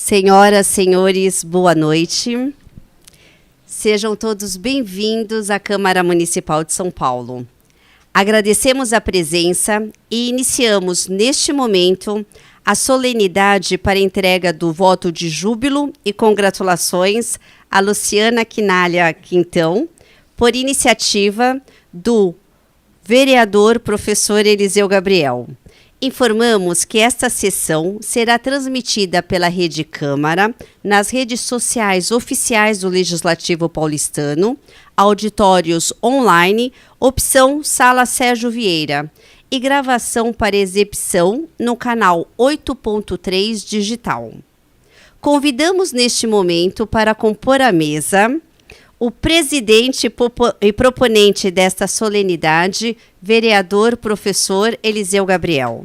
Senhoras, senhores, boa noite. Sejam todos bem-vindos à Câmara Municipal de São Paulo. Agradecemos a presença e iniciamos, neste momento, a solenidade para a entrega do voto de júbilo e congratulações a Luciana Quinalha Quintão, por iniciativa do vereador professor Eliseu Gabriel. Informamos que esta sessão será transmitida pela Rede Câmara, nas redes sociais oficiais do Legislativo Paulistano, auditórios online, opção Sala Sérgio Vieira, e gravação para exibição no canal 8.3 digital. Convidamos neste momento para compor a mesa o presidente e proponente desta solenidade, vereador professor Eliseu Gabriel.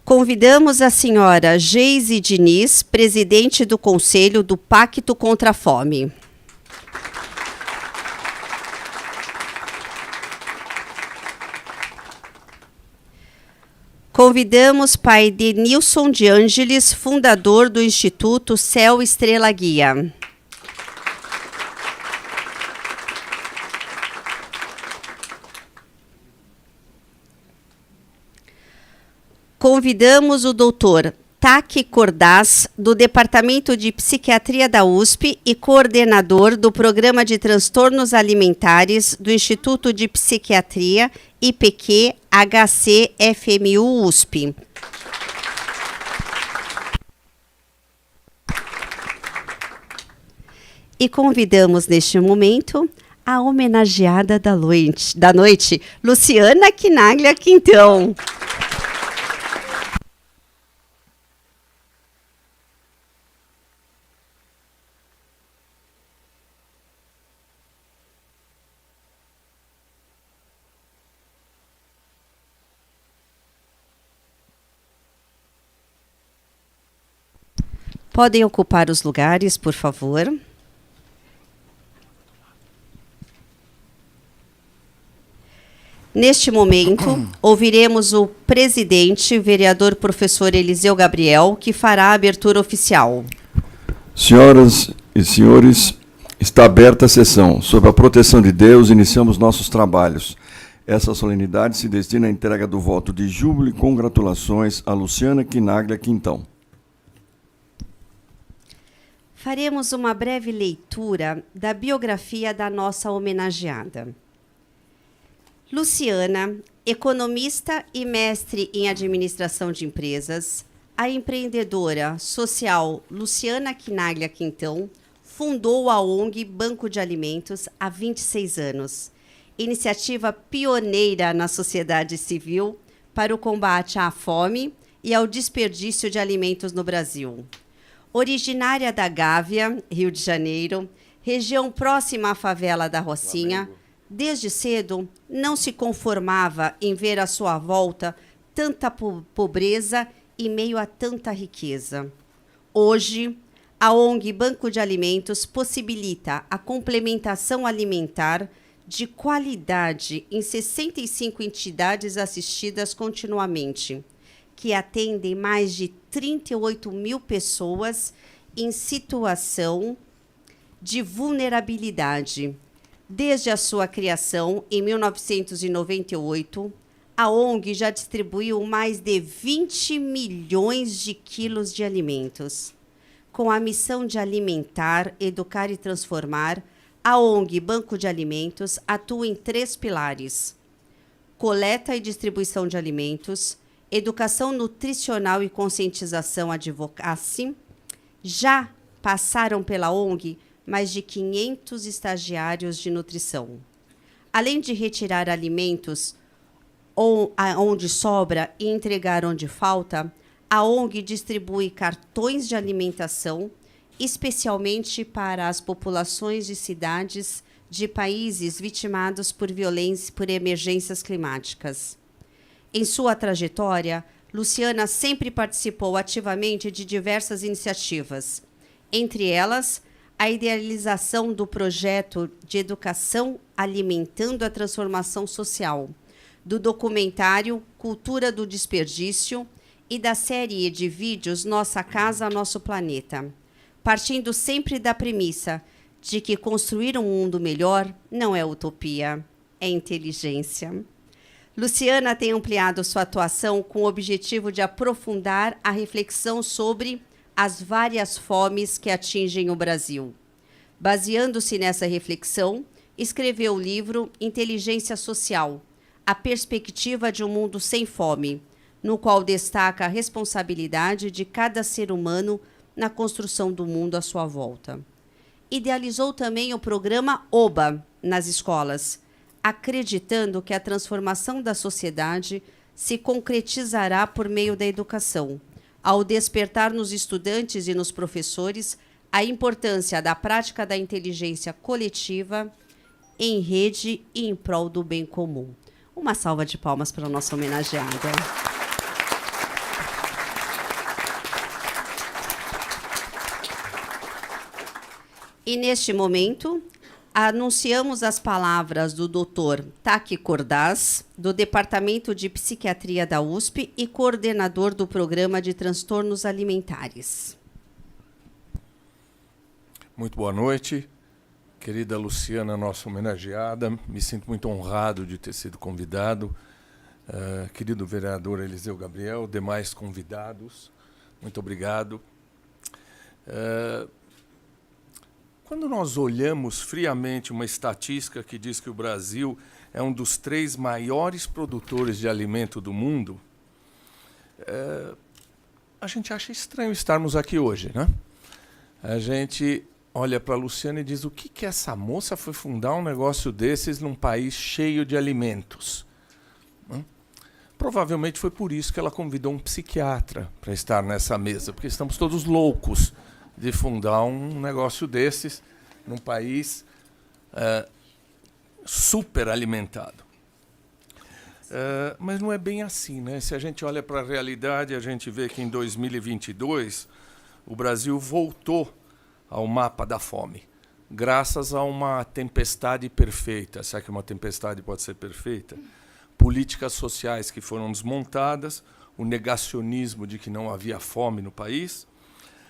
Convidamos a senhora Geise Diniz, presidente do Conselho do Pacto contra a Fome. Convidamos pai Denilson de Ângeles, fundador do Instituto Céu Estrela Guia. Convidamos o doutor Taki Cordaz, do Departamento de Psiquiatria da USP e coordenador do Programa de Transtornos Alimentares do Instituto de Psiquiatria IPQ HC FMU USP. E convidamos neste momento a homenageada da noite, Luciana Quinalha Quintão. Podem ocupar os lugares, por favor. Neste momento, ouviremos o presidente, vereador professor Eliseu Gabriel, que fará a abertura oficial. Senhoras e senhores, está aberta a sessão. Sob a proteção de Deus, iniciamos nossos trabalhos. Essa solenidade se destina à entrega do voto de júbilo e congratulações a Luciana Quinalha Quintão. Faremos uma breve leitura da biografia da nossa homenageada. Luciana, economista e mestre em administração de empresas, a empreendedora social Luciana Quinalha Quintão fundou a ONG Banco de Alimentos há 26 anos, iniciativa pioneira na sociedade civil para o combate à fome e ao desperdício de alimentos no Brasil. Originária da Gávea, Rio de Janeiro, região próxima à favela da Rocinha, desde cedo não se conformava em ver à sua volta tanta pobreza e meio a tanta riqueza. Hoje, a ONG Banco de Alimentos possibilita a complementação alimentar de qualidade em 65 entidades assistidas continuamente, que atendem mais de 38 mil pessoas em situação de vulnerabilidade. Desde a sua criação, em 1998, a ONG já distribuiu mais de 20 milhões de quilos de alimentos. Com a missão de alimentar, educar e transformar, a ONG Banco de Alimentos atua em 3 pilares: coleta e distribuição de alimentos, educação nutricional e conscientização advocacy. Já passaram pela ONG mais de 500 estagiários de nutrição. Além de retirar alimentos onde sobra e entregar onde falta, a ONG distribui cartões de alimentação, especialmente para as populações de cidades de países vitimados por violência e por emergências climáticas. Em sua trajetória, Luciana sempre participou ativamente de diversas iniciativas, entre elas a idealização do projeto de educação alimentando a transformação social, do documentário Cultura do Desperdício e da série de vídeos Nossa Casa, Nosso Planeta, partindo sempre da premissa de que construir um mundo melhor não é utopia, é inteligência. Luciana tem ampliado sua atuação com o objetivo de aprofundar a reflexão sobre as várias fomes que atingem o Brasil. Baseando-se nessa reflexão, escreveu o livro Inteligência Social, a perspectiva de um mundo sem fome, no qual destaca a responsabilidade de cada ser humano na construção do mundo à sua volta. Idealizou também o programa OBA nas escolas, acreditando que a transformação da sociedade se concretizará por meio da educação, ao despertar nos estudantes e nos professores a importância da prática da inteligência coletiva em rede e em prol do bem comum. Uma salva de palmas para a nossa homenageada. E neste momento, anunciamos as palavras do Dr. Taki Cordaz, do Departamento de Psiquiatria da USP e coordenador do Programa de Transtornos Alimentares. Muito boa noite, querida Luciana, nossa homenageada. Me sinto muito honrado de ter sido convidado. Querido vereador Eliseu Gabriel, demais convidados, muito obrigado. Quando nós olhamos friamente uma estatística que diz que o Brasil é um dos 3 maiores produtores de alimento do mundo, a gente acha estranho estarmos aqui hoje, né? A gente olha para a Luciana e diz: o que essa moça foi fundar um negócio desses num país cheio de alimentos? Provavelmente foi por isso que ela convidou um psiquiatra para estar nessa mesa, porque estamos todos loucos de fundar um negócio desses num país super alimentado. Mas não é bem assim, né? Se a gente olha para a realidade, a gente vê que em 2022 o Brasil voltou ao mapa da fome, graças a uma tempestade perfeita. Será que uma tempestade pode ser perfeita? Políticas sociais que foram desmontadas, o negacionismo de que não havia fome no país,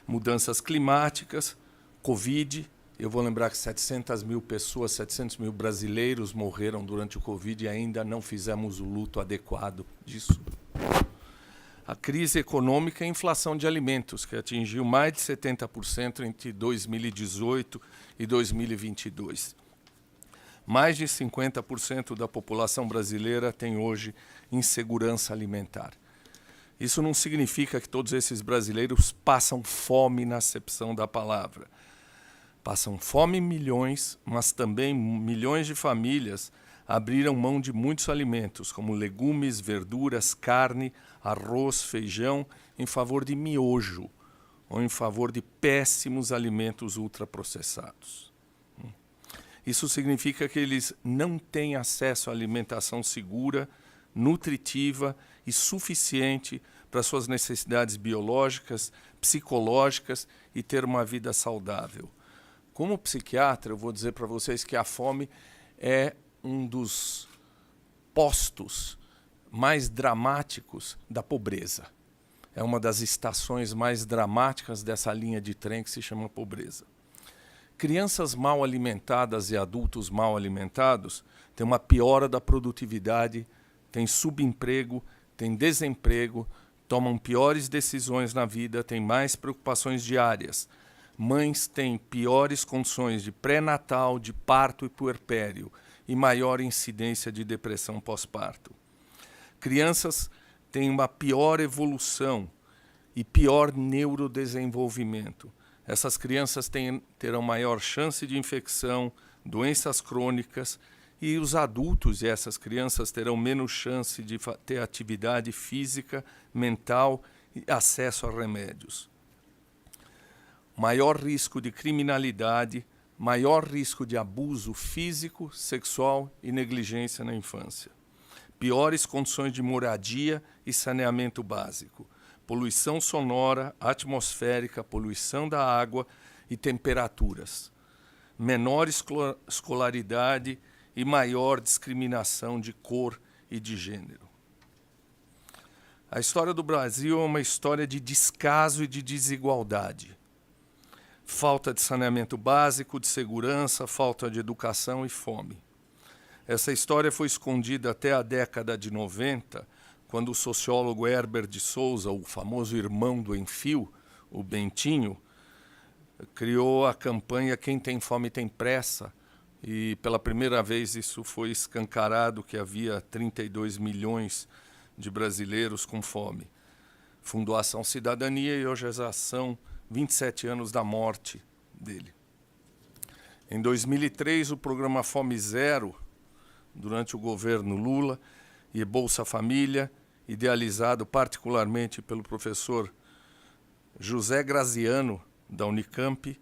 mudanças climáticas, Covid. Eu vou lembrar que 700 mil pessoas, 700 mil brasileiros morreram durante o Covid e ainda não fizemos o luto adequado disso. A crise econômica e a inflação de alimentos, que atingiu mais de 70% entre 2018 e 2022. Mais de 50% da população brasileira tem hoje insegurança alimentar. Isso não significa que todos esses brasileiros passam fome na acepção da palavra. Passam fome milhões, mas também milhões de famílias abriram mão de muitos alimentos, como legumes, verduras, carne, arroz, feijão, em favor de miojo ou em favor de péssimos alimentos ultraprocessados. Isso significa que eles não têm acesso à alimentação segura, nutritiva e suficiente para suas necessidades biológicas, psicológicas e ter uma vida saudável. Como psiquiatra, eu vou dizer para vocês que a fome é um dos postos mais dramáticos da pobreza. É uma das estações mais dramáticas dessa linha de trem que se chama pobreza. Crianças mal alimentadas e adultos mal alimentados têm uma piora da produtividade, têm subemprego, têm desemprego, tomam piores decisões na vida, têm mais preocupações diárias. Mães têm piores condições de pré-natal, de parto e puerpério e maior incidência de depressão pós-parto. Crianças têm uma pior evolução e pior neurodesenvolvimento. Essas crianças terão maior chance de infecção, doenças crônicas, e os adultos e essas crianças terão menos chance de ter atividade física, mental e acesso a remédios. Maior risco de criminalidade, maior risco de abuso físico, sexual e negligência na infância. Piores condições de moradia e saneamento básico. Poluição sonora, atmosférica, poluição da água e temperaturas, menor escolaridade e maior discriminação de cor e de gênero. A história do Brasil é uma história de descaso e de desigualdade. Falta de saneamento básico, de segurança, falta de educação e fome. Essa história foi escondida até a década de 90, quando o sociólogo Herbert de Souza, o famoso irmão do Enfio, o Bentinho, criou a campanha Quem tem fome tem pressa, e pela primeira vez isso foi escancarado, que havia 32 milhões de brasileiros com fome. Fundou a Ação Cidadania e hoje já são 27 anos da morte dele. Em 2003, o programa Fome Zero, durante o governo Lula, e Bolsa Família, idealizado particularmente pelo professor José Graziano, da Unicamp,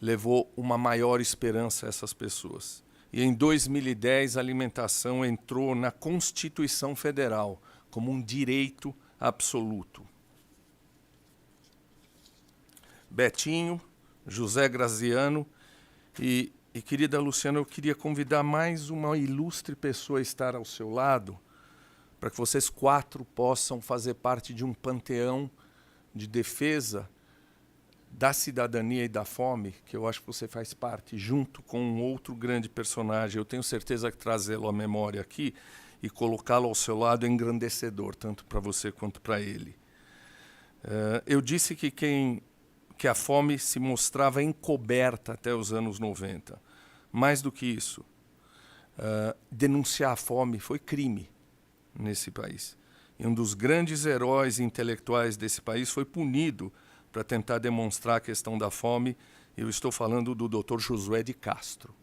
levou uma maior esperança a essas pessoas. E em 2010, a alimentação entrou na Constituição Federal como um direito absoluto. Betinho, José Graziano e querida Luciana, eu queria convidar mais uma ilustre pessoa a estar ao seu lado, para que vocês 4 possam fazer parte de um panteão de defesa da cidadania e da fome, que eu acho que você faz parte, junto com um outro grande personagem. Eu tenho certeza que trazê-lo à memória aqui e colocá-lo ao seu lado é engrandecedor, tanto para você quanto para ele. Eu disse que a fome se mostrava encoberta até os anos 90. Mais do que isso, denunciar a fome foi crime nesse país. E um dos grandes heróis intelectuais desse país foi punido para tentar demonstrar a questão da fome. Eu estou falando do Dr. Josué de Castro.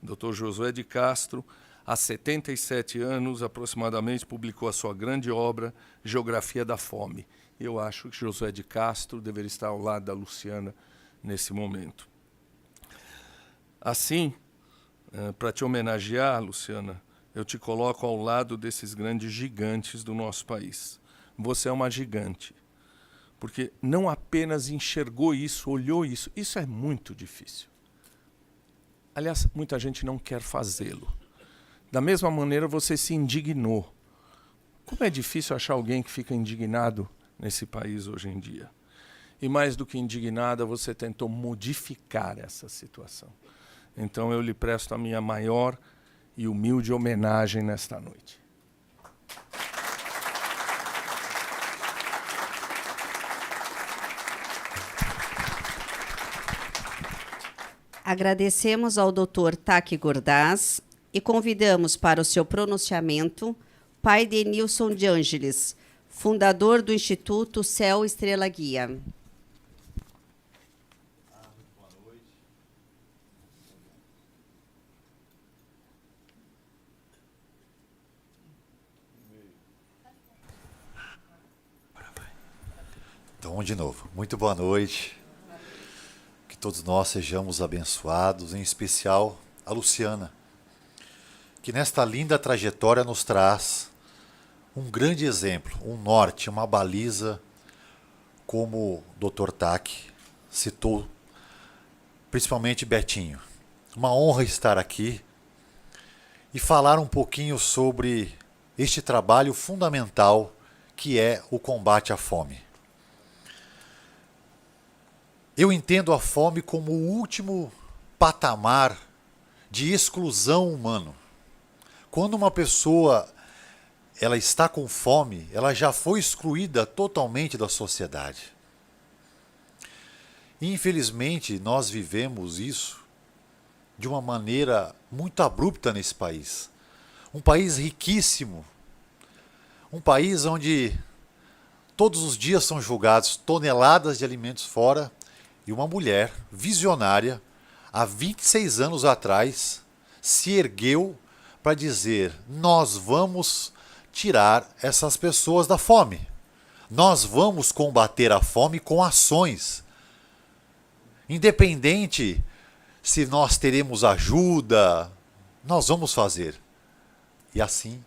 O Dr. Josué de Castro, há 77 anos aproximadamente, publicou a sua grande obra, Geografia da Fome. Eu acho que Josué de Castro deveria estar ao lado da Luciana nesse momento. Assim, para te homenagear, Luciana, eu te coloco ao lado desses grandes gigantes do nosso país. Você é uma gigante, porque não apenas enxergou isso, olhou isso. Isso é muito difícil. Aliás, muita gente não quer fazê-lo. Da mesma maneira, você se indignou. Como é difícil achar alguém que fica indignado nesse país hoje em dia. E mais do que indignada, você tentou modificar essa situação. Então eu lhe presto a minha maior e humilde homenagem nesta noite. Agradecemos ao Dr. Taki Gordaz e convidamos para o seu pronunciamento Pai Denilson de Ângeles, fundador do Instituto Céu Estrela Guia. Boa noite. Então, de novo, muito boa noite. Que todos nós sejamos abençoados, em especial a Luciana, que nesta linda trajetória nos traz um grande exemplo, um norte, uma baliza, como o Dr. Taki citou, principalmente Betinho. Uma honra estar aqui e falar um pouquinho sobre este trabalho fundamental que é o combate à fome. Eu entendo a fome como o último patamar de exclusão humano. Quando uma pessoa ela está com fome, ela já foi excluída totalmente da sociedade. Infelizmente, nós vivemos isso de uma maneira muito abrupta nesse país. Um país riquíssimo, um país onde todos os dias são jogados toneladas de alimentos fora, e uma mulher visionária, há 26 anos atrás, se ergueu para dizer: nós vamos tirar essas pessoas da fome. Nós vamos combater a fome com ações. Independente se nós teremos ajuda, nós vamos fazer. E assim,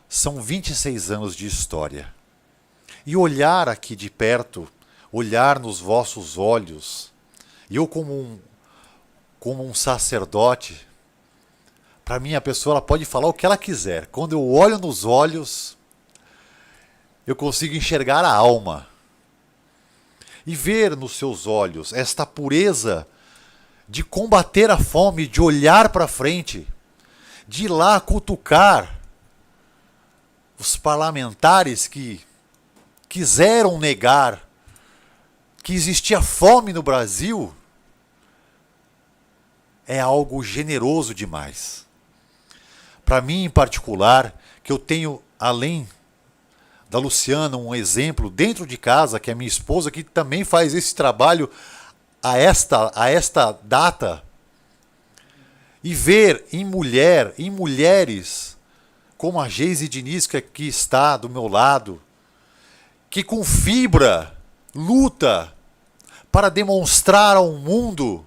são 26 anos de história. E olhar aqui de perto olhar nos vossos olhos, e eu como um sacerdote, para mim a pessoa ela pode falar o que ela quiser. Quando eu olho nos olhos, eu consigo enxergar a alma. E ver nos seus olhos esta pureza de combater a fome, de olhar para frente, de ir lá cutucar os parlamentares que quiseram negar que existia fome no Brasil, é algo generoso demais. Para mim, em particular, que eu tenho, além da Luciana, um exemplo dentro de casa, que é minha esposa, que também faz esse trabalho a esta data, e ver em mulheres, como a Geise Diniz, que aqui está do meu lado, que com fibra luta para demonstrar ao mundo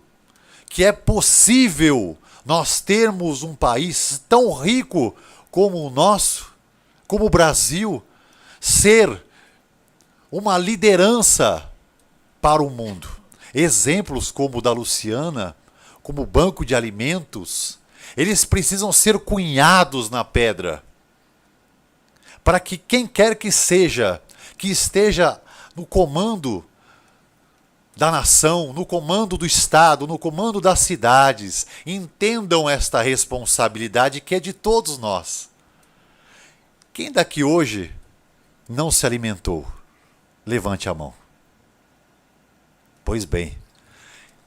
que é possível nós termos um país tão rico como o nosso, como o Brasil, ser uma liderança para o mundo. Exemplos como o da Luciana, como o Banco de Alimentos, eles precisam ser cunhados na pedra, para que quem quer que seja, que esteja no comando da nação, no comando do Estado, no comando das cidades, entendam esta responsabilidade que é de todos nós. Quem daqui hoje não se alimentou? Levante a mão. Pois bem,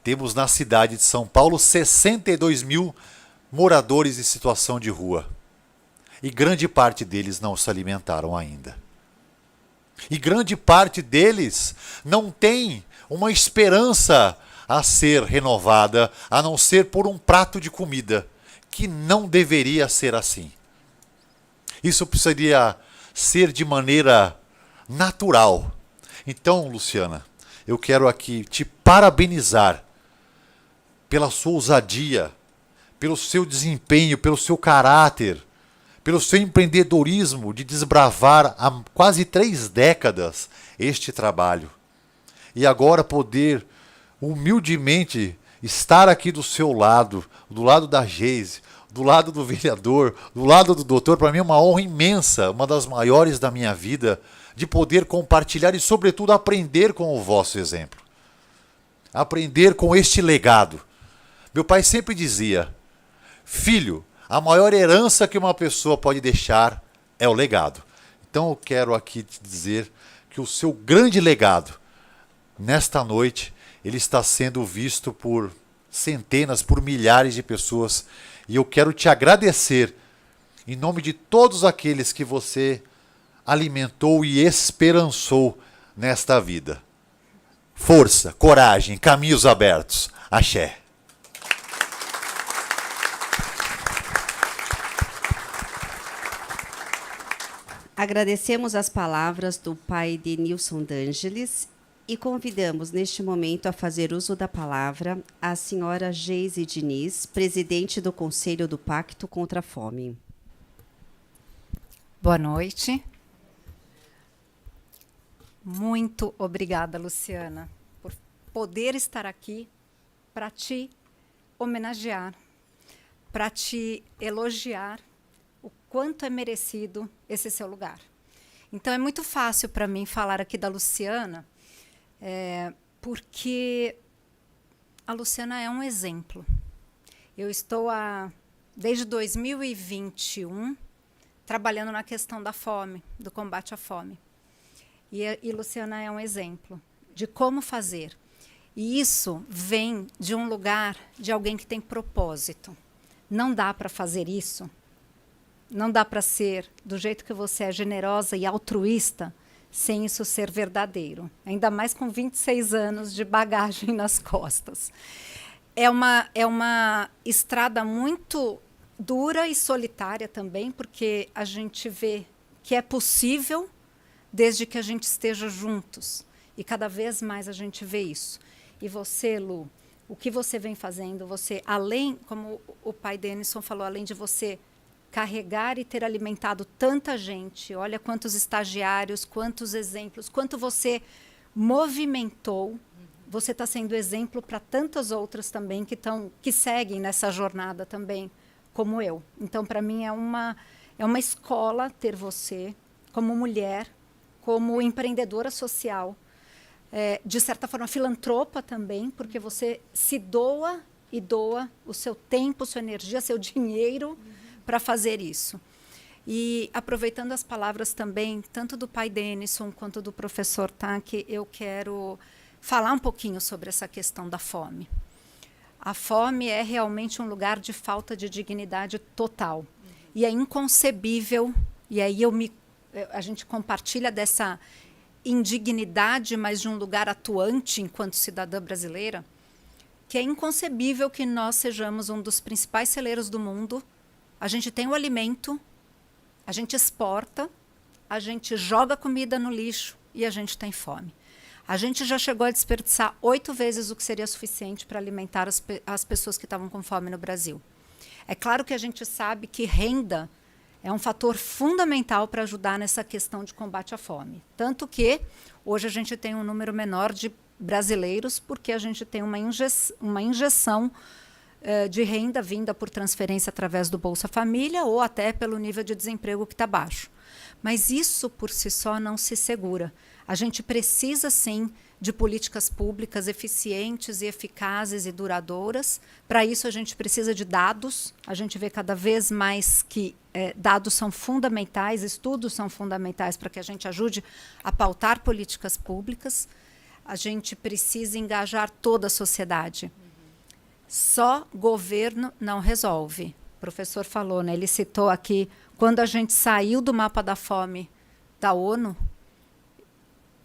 temos na cidade de São Paulo 62 mil moradores em situação de rua. E grande parte deles não se alimentaram ainda. E grande parte deles não tem uma esperança a ser renovada, a não ser por um prato de comida, que não deveria ser assim. Isso precisaria ser de maneira natural. Então, Luciana, eu quero aqui te parabenizar pela sua ousadia, pelo seu desempenho, pelo seu caráter, pelo seu empreendedorismo de desbravar há quase 3 décadas este trabalho. E agora poder humildemente estar aqui do seu lado, do lado da Geise, do lado do vereador, do lado do doutor, para mim é uma honra imensa, uma das maiores da minha vida, de poder compartilhar e, sobretudo, aprender com o vosso exemplo. Aprender com este legado. Meu pai sempre dizia: filho, a maior herança que uma pessoa pode deixar é o legado. Então eu quero aqui te dizer que o seu grande legado, nesta noite, ele está sendo visto por centenas, por milhares de pessoas. E eu quero te agradecer, em nome de todos aqueles que você alimentou e esperançou nesta vida. Força, coragem, caminhos abertos. Axé. Agradecemos as palavras do pai Denilson D'Angelis e convidamos neste momento a fazer uso da palavra a senhora Geise Diniz, presidente do Conselho do Pacto contra a Fome. Boa noite. Muito obrigada, Luciana, por poder estar aqui para te homenagear, para te elogiar o quanto é merecido esse seu lugar. Então, é muito fácil para mim falar aqui da Luciana, porque a Luciana é um exemplo. Eu estou desde 2021 trabalhando na questão da fome, do combate à fome. E Luciana é um exemplo de como fazer. E isso vem de um lugar de alguém que tem propósito. Não dá para fazer isso. Não dá para ser do jeito que você é, generosa e altruísta, sem isso ser verdadeiro. Ainda mais com 26 anos de bagagem nas costas. É uma estrada muito dura e solitária também, porque a gente vê que é possível desde que a gente esteja juntos. E cada vez mais a gente vê isso. E você, Lu, o que você vem fazendo, você, além, como o pai Denison falou, além de você carregar e ter alimentado tanta gente, olha quantos estagiários, quantos exemplos, quanto você movimentou. Você está sendo exemplo para tantas outras também que seguem nessa jornada também, como eu. Então, para mim, é uma escola ter você como mulher, como empreendedora social, de certa forma filantropa também, porque você se doa e doa o seu tempo, sua energia, seu dinheiro para fazer isso. E aproveitando as palavras também, tanto do pai Denison quanto do professor Taki, eu quero falar um pouquinho sobre essa questão da fome. A fome é realmente um lugar de falta de dignidade total. E é inconcebível, e aí a gente compartilha dessa indignidade, mas de um lugar atuante enquanto cidadã brasileira, que é inconcebível que nós sejamos um dos principais celeiros do mundo. A gente tem o alimento, a gente exporta, a gente joga comida no lixo e a gente tem fome. A gente já chegou a desperdiçar 8 vezes o que seria suficiente para alimentar as pessoas que estavam com fome no Brasil. É claro que a gente sabe que renda é um fator fundamental para ajudar nessa questão de combate à fome. Tanto que hoje a gente tem um número menor de brasileiros porque a gente tem uma injeção de renda vinda por transferência através do Bolsa Família ou até pelo nível de desemprego que está baixo. Mas isso por si só não se segura. A gente precisa, sim, de políticas públicas eficientes e eficazes e duradouras. Para isso, a gente precisa de dados. A gente vê cada vez mais que dados são fundamentais, estudos são fundamentais para que a gente ajude a pautar políticas públicas. A gente precisa engajar toda a sociedade. Só governo não resolve. O professor falou, né? Ele citou aqui, quando a gente saiu do mapa da fome da ONU,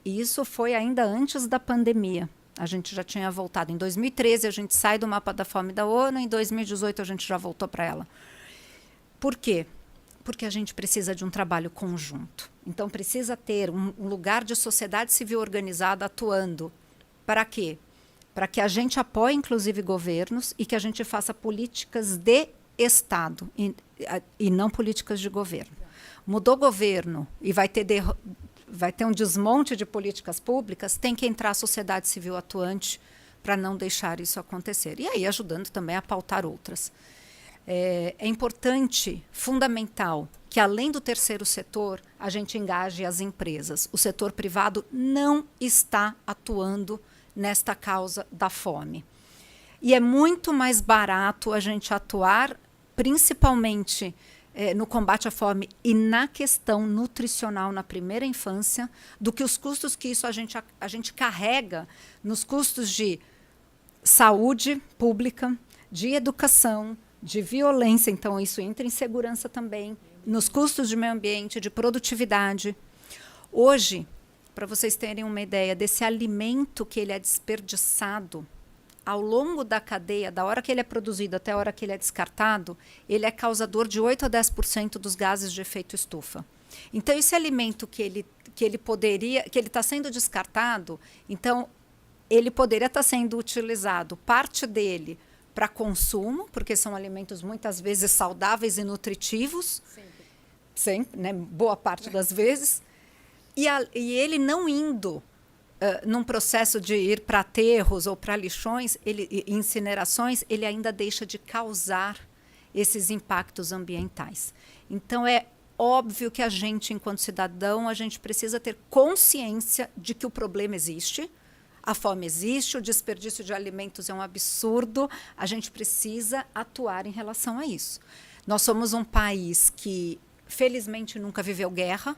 e isso foi ainda antes da pandemia. A gente já tinha voltado. Em 2013, a gente sai do mapa da fome da ONU, em 2018, a gente já voltou para ela. Por quê? Porque a gente precisa de um trabalho conjunto. Então, precisa ter um lugar de sociedade civil organizada atuando. Para quê? Para que a gente apoie, inclusive, governos e que a gente faça políticas de Estado e não políticas de governo. Mudou governo e vai ter um desmonte de políticas públicas, tem que entrar a sociedade civil atuante para não deixar isso acontecer. E aí ajudando também a pautar outras. É importante, fundamental, que além do terceiro setor, a gente engaje as empresas. O setor privado não está atuando nesta causa da fome. E é muito mais barato a gente atuar, principalmente no combate à fome e na questão nutricional na primeira infância, do que os custos que isso a gente carrega nos custos de saúde pública, de educação, de violência. Então, isso entra em segurança também, nos custos de meio ambiente, de produtividade. Hoje, para vocês terem uma ideia desse alimento que ele é desperdiçado, ao longo da cadeia, da hora que ele é produzido até a hora que ele é descartado, ele é causador de 8 a 10% dos gases de efeito estufa. Então, esse alimento que ele está sendo descartado, então, ele poderia estar sendo utilizado, parte dele, para consumo, porque são alimentos muitas vezes saudáveis e nutritivos, sempre, né? Boa parte das vezes, e ele não indo num processo de ir para aterros ou para lixões, incinerações, ele ainda deixa de causar esses impactos ambientais. Então, é óbvio que a gente, enquanto cidadão, a gente precisa ter consciência de que o problema existe, a fome existe, o desperdício de alimentos é um absurdo, a gente precisa atuar em relação a isso. Nós somos um país que, felizmente, nunca viveu guerra,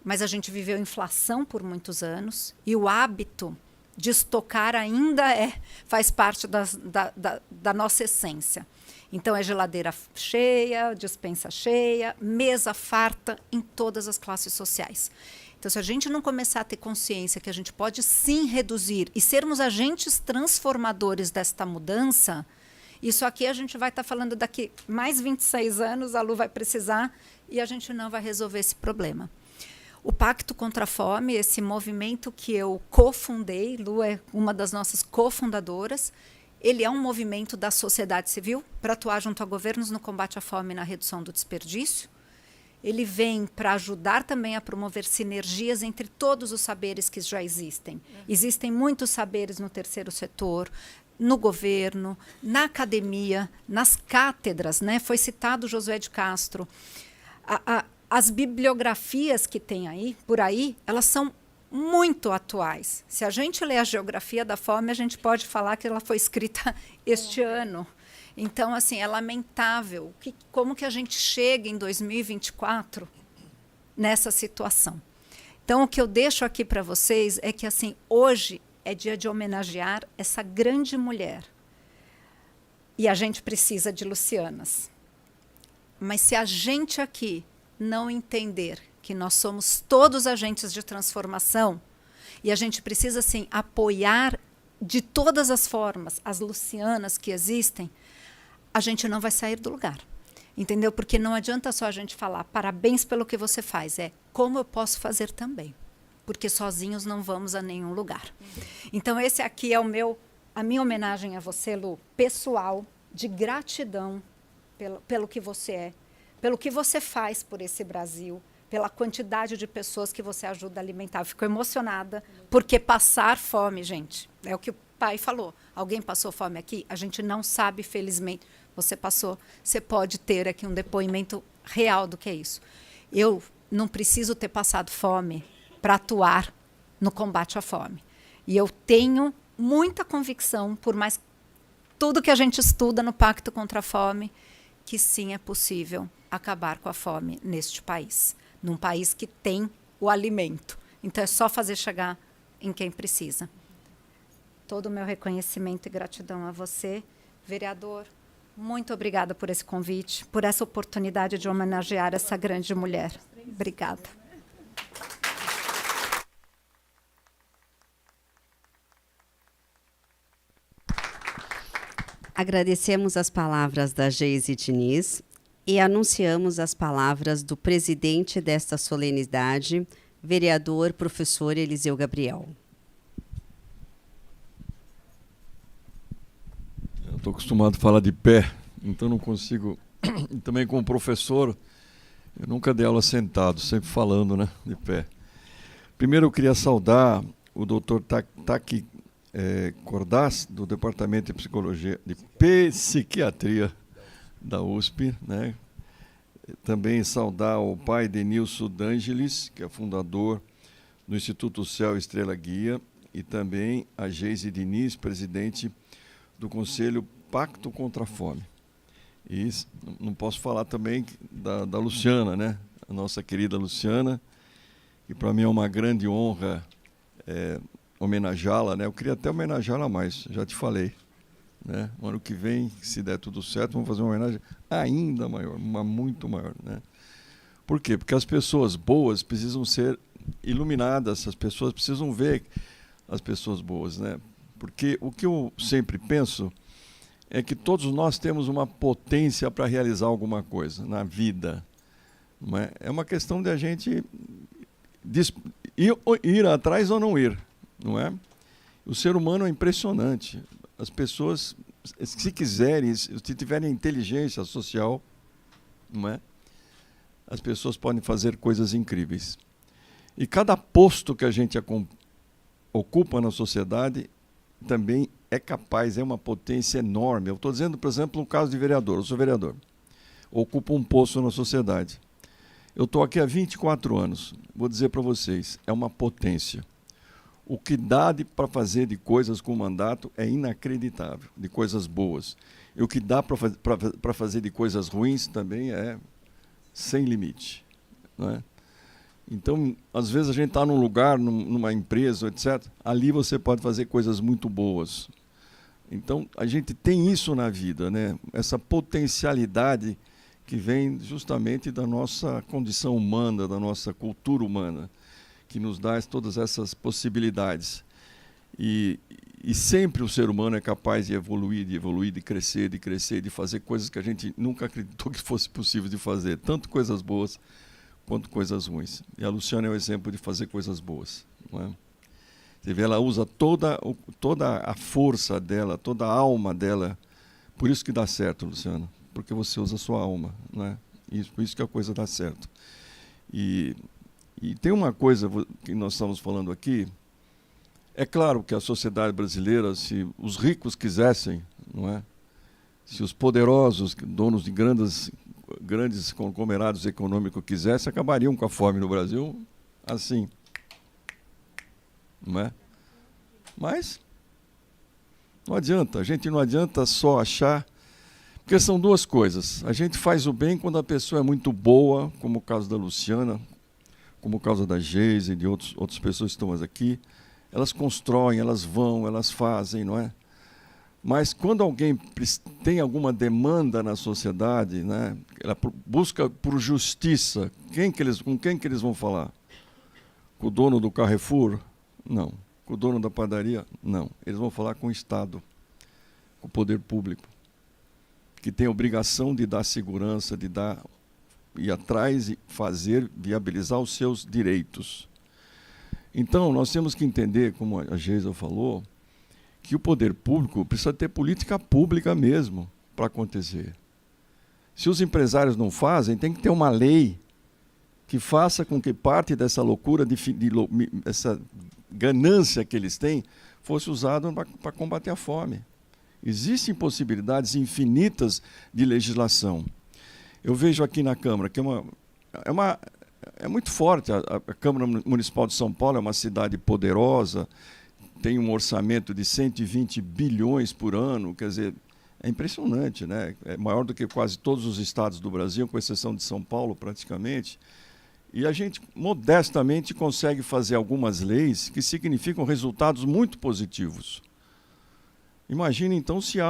mas a gente viveu inflação por muitos anos, e o hábito de estocar ainda faz parte da nossa essência. Então, é geladeira cheia, despensa cheia, mesa farta em todas as classes sociais. Então, se a gente não começar a ter consciência que a gente pode sim reduzir e sermos agentes transformadores desta mudança, isso aqui a gente vai estar falando daqui mais 26 anos, a Lu vai precisar, e a gente não vai resolver esse problema. O Pacto contra a Fome, esse movimento que eu cofundei, Lu é uma das nossas cofundadoras, ele é um movimento da sociedade civil para atuar junto a governos no combate à fome e na redução do desperdício. ele vem para ajudar também a promover sinergias entre todos os saberes que já existem. Existem muitos saberes no terceiro setor, no governo, na academia, nas cátedras, né? Foi citado Josué de Castro. As bibliografias que tem aí, por aí, elas são muito atuais. Se a gente lê a Geografia da Fome, a gente pode falar que ela foi escrita este ano. Então, assim, é lamentável como que a gente chega em 2024 nessa situação. Então, o que eu deixo aqui para vocês é que, assim, hoje é dia de homenagear essa grande mulher. E a gente precisa de Lucianas. Mas se a gente aqui não entender que nós somos todos agentes de transformação e a gente precisa, assim, apoiar de todas as formas as Lucianas que existem, a gente não vai sair do lugar, entendeu? Porque não adianta só a gente falar parabéns pelo que você faz, é como eu posso fazer também, porque sozinhos não vamos a nenhum lugar. Então esse aqui é a minha homenagem a você, Lu, pessoal, de gratidão pelo que você é, pelo que você faz por esse Brasil, pela quantidade de pessoas que você ajuda a alimentar. Eu fico emocionada, porque passar fome, gente, é o que o pai falou. Alguém passou fome aqui? A gente não sabe, felizmente. Você passou, você pode ter aqui um depoimento real do que é isso. Eu não preciso ter passado fome para atuar no combate à fome. E eu tenho muita convicção, por mais tudo que a gente estuda no Pacto contra a Fome, que sim é possível acabar com a fome neste país, num país que tem o alimento. Então é só fazer chegar em quem precisa. Todo o meu reconhecimento e gratidão a você, vereador. Muito obrigada por esse convite, por essa oportunidade de homenagear essa grande mulher. Obrigada. Agradecemos as palavras da Geise Diniz e anunciamos as palavras do presidente desta solenidade, vereador professor Eliseu Gabriel. Eu estou acostumado a falar de pé, então não consigo. E também como professor, eu nunca dei aula sentado, sempre falando, né, de pé. Primeiro eu queria saudar o doutor Taki Cordaz, do Departamento de Psiquiatria da USP, né? Também saudar o pai Denilson D'Angelis, que é fundador do Instituto Céu Estrela Guia, e também a Geise Diniz, presidente do Conselho Pacto contra a Fome. E não posso falar também da Luciana, né? A nossa querida Luciana, que para mim é uma grande honra homenageá-la, né? Eu queria até homenageá-la mais, já te falei, né? No ano que vem, se der tudo certo, vamos fazer uma homenagem ainda maior, uma muito maior, né? Por quê? Porque as pessoas boas precisam ser iluminadas, as pessoas precisam ver as pessoas boas, né? Porque o que eu sempre penso é que todos nós temos uma potência para realizar alguma coisa na vida, não é? É uma questão de a gente ir atrás ou não ir, não é? O ser humano é impressionante. As pessoas, se quiserem, se tiverem inteligência social, não é? As pessoas podem fazer coisas incríveis. E cada posto que a gente ocupa na sociedade também é capaz, é uma potência enorme. Eu estou dizendo, por exemplo, no caso de vereador, eu sou vereador, ocupo um posto na sociedade. Eu estou aqui há 24 anos, vou dizer para vocês, é uma potência. O que dá para fazer de coisas com mandato é inacreditável, de coisas boas. E o que dá para fazer de coisas ruins também é sem limite, não é? Então, às vezes a gente está num lugar, numa empresa, etc. Ali você pode fazer coisas muito boas. Então, a gente tem isso na vida, né? Essa potencialidade que vem justamente da nossa condição humana, da nossa cultura humana, que nos dá todas essas possibilidades. E sempre o ser humano é capaz de evoluir, de crescer, de fazer coisas que a gente nunca acreditou que fosse possível de fazer, tanto coisas boas quanto coisas ruins. E a Luciana é um exemplo de fazer coisas boas, não é? Você vê, ela usa toda a força dela, toda a alma dela. Por isso que dá certo, Luciana, porque você usa a sua alma, não é? Por isso que a coisa dá certo. E tem uma coisa que nós estamos falando aqui. É claro que a sociedade brasileira, se os ricos quisessem, não é? Se os poderosos, donos de grandes conglomerados econômicos quisessem, acabariam com a fome no Brasil assim. Não é? Mas não adianta, a gente não adianta só achar, porque são duas coisas. A gente faz o bem quando a pessoa é muito boa, como o caso da Luciana, como o caso da Geise e de outras pessoas que estão aqui. Elas constroem, elas vão, elas fazem, não é? Mas quando alguém tem alguma demanda na sociedade, né, ela busca por justiça, com quem que eles vão falar? Com o dono do Carrefour? Não. Com o dono da padaria? Não. Eles vão falar com o Estado, com o poder público, que tem a obrigação de dar segurança, de ir atrás e fazer, viabilizar os seus direitos. Então, nós temos que entender, como a Geisa falou, que o poder público precisa ter política pública mesmo para acontecer. Se os empresários não fazem, tem que ter uma lei que faça com que parte dessa loucura, essa ganância que eles têm, fosse usada para combater a fome. Existem possibilidades infinitas de legislação. Eu vejo aqui na Câmara que é muito forte. A Câmara Municipal de São Paulo é uma cidade poderosa, tem um orçamento de 120 bilhões por ano, quer dizer, é impressionante, né? É maior do que quase todos os estados do Brasil, com exceção de São Paulo, praticamente. E a gente, modestamente, consegue fazer algumas leis que significam resultados muito positivos. Imagine, então, se há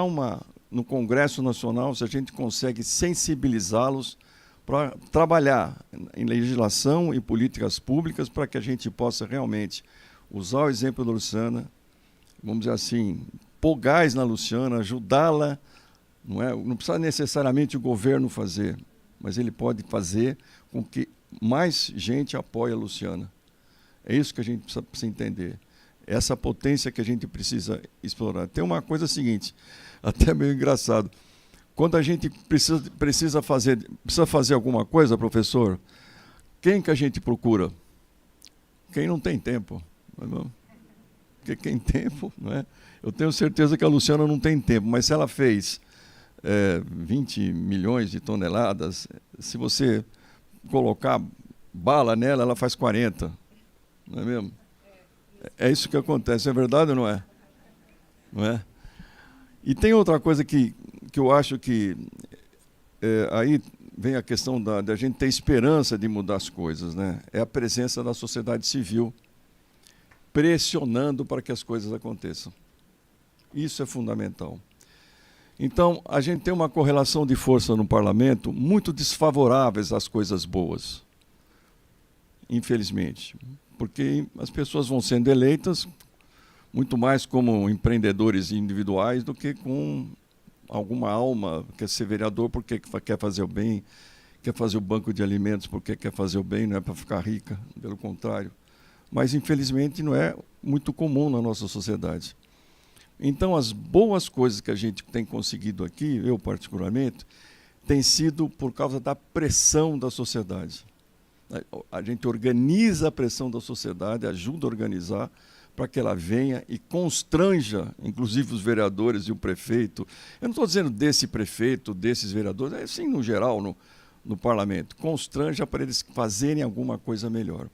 no Congresso Nacional, se a gente consegue sensibilizá-los para trabalhar em legislação e políticas públicas para que a gente possa realmente usar o exemplo da Luciana, vamos dizer assim, pôr gás na Luciana, ajudá-la, não precisa necessariamente o governo fazer, mas ele pode fazer com que mais gente apoie a Luciana. É isso que a gente precisa entender. Essa potência que a gente precisa explorar. Tem uma coisa seguinte, até meio engraçado. Quando a gente precisa fazer alguma coisa, professor, quem que a gente procura? Quem não tem tempo. Porque quem tem tempo, não é? Eu tenho certeza que a Luciana não tem tempo, mas se ela fez 20 milhões de toneladas, se você colocar bala nela, ela faz 40. Não é mesmo? É isso que acontece. É verdade ou não é? Não é? E tem outra coisa que eu acho que aí vem a questão da gente ter esperança de mudar as coisas, né? É a presença da sociedade civil pressionando para que as coisas aconteçam. Isso é fundamental. Então, a gente tem uma correlação de força no parlamento muito desfavoráveis às coisas boas, infelizmente, porque as pessoas vão sendo eleitas muito mais como empreendedores individuais do que com alguma alma, quer ser vereador porque quer fazer o bem, quer fazer o banco de alimentos porque quer fazer o bem, não é para ficar rica, pelo contrário. Mas, infelizmente, não é muito comum na nossa sociedade. Então, as boas coisas que a gente tem conseguido aqui, eu particularmente, tem sido por causa da pressão da sociedade. A gente organiza a pressão da sociedade, ajuda a organizar para que ela venha e constranja, inclusive os vereadores e o prefeito. Eu não estou dizendo desse prefeito, desses vereadores, é assim no geral no parlamento. Constranja para eles fazerem alguma coisa melhor.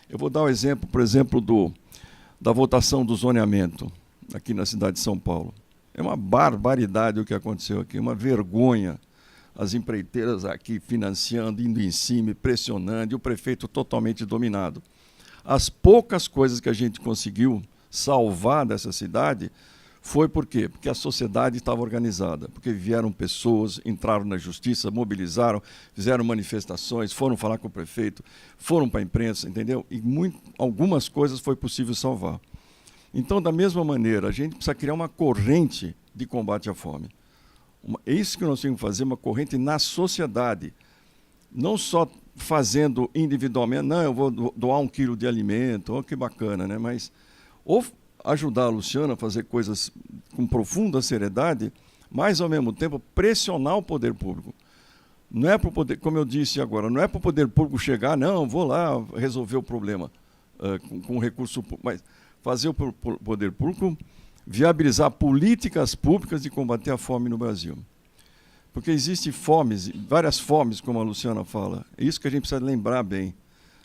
Eu vou dar um exemplo, por exemplo, da votação do zoneamento aqui na cidade de São Paulo. É uma barbaridade o que aconteceu aqui, uma vergonha. As empreiteiras aqui financiando, indo em cima, pressionando, e o prefeito totalmente dominado. As poucas coisas que a gente conseguiu salvar dessa cidade foi por quê? Porque a sociedade estava organizada, porque vieram pessoas, entraram na justiça, mobilizaram, fizeram manifestações, foram falar com o prefeito, foram para a imprensa, entendeu? E algumas coisas foi possível salvar. Então, da mesma maneira, a gente precisa criar uma corrente de combate à fome. É isso que nós temos que fazer, uma corrente na sociedade. Não só fazendo individualmente, não, eu vou doar 1 quilo de alimento, oh, que bacana, né? Mas ou ajudar a Luciana a fazer coisas com profunda seriedade, mas, ao mesmo tempo, pressionar o poder público. Não é para o poder, como eu disse agora, não é para o poder público chegar, não, vou lá resolver o problema com recurso público, mas fazer o poder público viabilizar políticas públicas de combater a fome no Brasil. Porque existem fomes, várias fomes, como a Luciana fala. É isso que a gente precisa lembrar bem.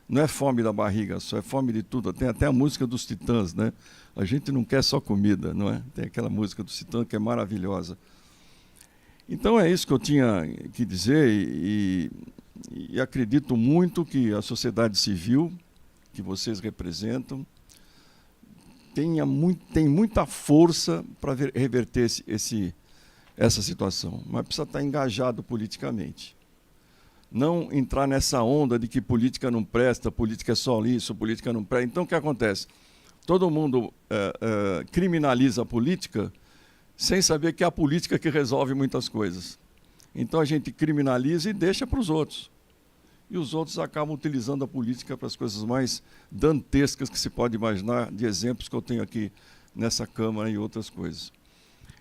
Não é fome da barriga só, é fome de tudo. Tem até a música dos Titãs, né? A gente não quer só comida, não é? Tem aquela música dos Titãs que é maravilhosa. Então é isso que eu tinha que dizer e acredito muito que a sociedade civil que vocês representam tem muita força para reverter essa situação, mas precisa estar engajado politicamente. Não entrar nessa onda de que política não presta, política é só isso, política não presta. Então, o que acontece? Todo mundo criminaliza a política sem saber que é a política que resolve muitas coisas. Então, a gente criminaliza e deixa para os outros. E os outros acabam utilizando a política para as coisas mais dantescas que se pode imaginar, de exemplos que eu tenho aqui nessa Câmara e outras coisas.